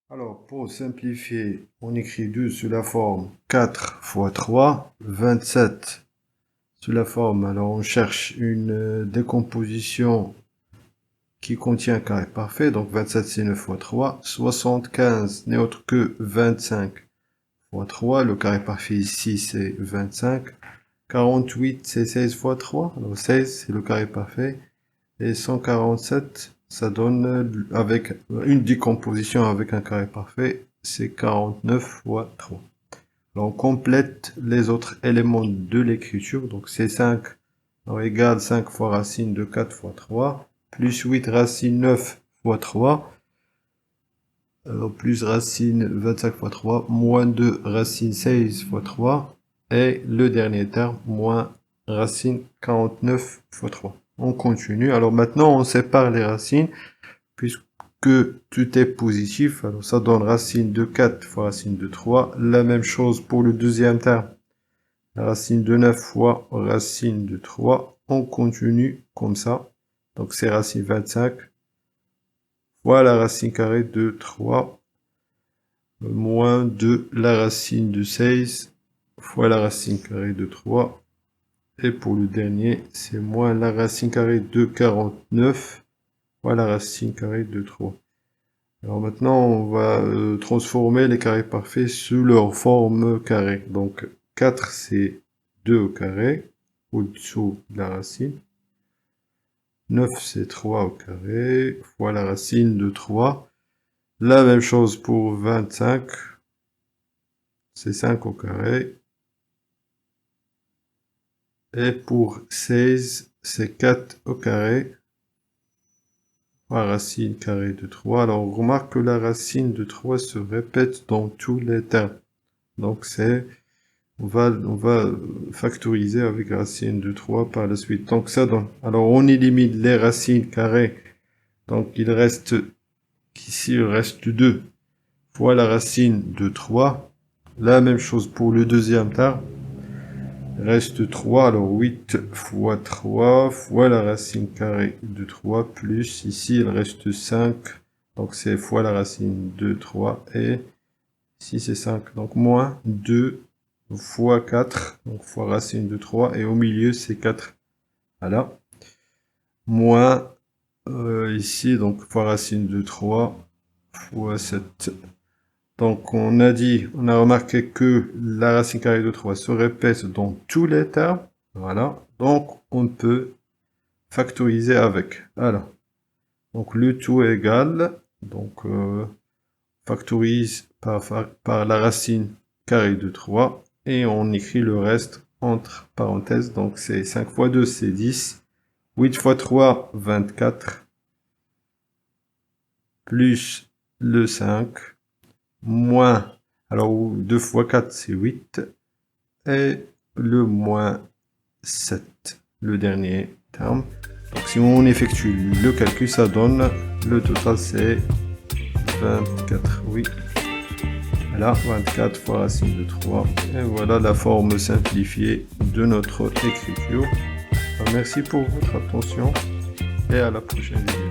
Alors, pour simplifier, on écrit 12 sous la forme 4 fois 3, 27 sous la forme. Alors, on cherche une décomposition qui contient un carré parfait. Donc, 27, c'est 9 fois 3. 75 n'est autre que 25 fois 3. Le carré parfait ici, c'est 25. 48, c'est 16 fois 3. Alors, 16, c'est le carré parfait. Et 147, ça donne, avec une décomposition avec un carré parfait, c'est 49 fois 3. Alors on complète les autres éléments de l'écriture. Donc c'est 5 égale 5 fois racine de 4 fois 3, plus 8 racine 9 fois 3, alors plus racine 25 fois 3, moins 2 racine 16 fois 3, et le dernier terme, moins racine 49 fois 3. On continue. Alors maintenant, on sépare les racines, puisque tout est positif. Alors ça donne racine de 4 fois racine de 3. La même chose pour le deuxième terme. Racine de 9 fois racine de 3. On continue comme ça. Donc c'est racine 25 fois la racine carrée de 3, moins 2 la racine de 16 fois la racine carrée de 3. Et pour le dernier, c'est moins la racine carrée de 49 fois la racine carrée de 3. Alors maintenant, on va transformer les carrés parfaits sous leur forme carrée. Donc 4, c'est 2 au carré, au-dessous de la racine. 9, c'est 3 au carré, fois la racine de 3. La même chose pour 25, c'est 5 au carré. Et pour 16, c'est 4 au carré, fois racine carrée de 3. Alors on remarque que la racine de 3 se répète dans tous les termes. Donc on va factoriser avec racine de 3 par la suite. Donc ça donne. Alors on élimine les racines carrées. Donc il reste, ici il reste 2 fois la racine de 3. La même chose pour le deuxième terme. Il reste 3, alors 8 fois 3 fois la racine carrée de 3, plus ici il reste 5. Donc c'est fois la racine de 3, et ici c'est 5. Donc moins 2 fois 4, donc fois racine de 3, et au milieu c'est 4. Voilà. Moins ici, donc fois racine de 3 fois 7. Donc on a remarqué que la racine carrée de 3 se répète dans tous les termes. Voilà. Donc on peut factoriser avec. Alors, donc le tout est égal. Donc factorise par la racine carrée de 3. Et on écrit le reste entre parenthèses. Donc c'est 5 fois 2, c'est 10. 8 fois 3, 24. Plus le 5. Moins, alors 2 fois 4, c'est 8. Et le moins 7, le dernier terme. Donc si on effectue le calcul, ça donne, le total c'est 24, oui. Voilà, 24 fois racine de 3. Et voilà la forme simplifiée de notre écriture. Alors, merci pour votre attention et à la prochaine vidéo.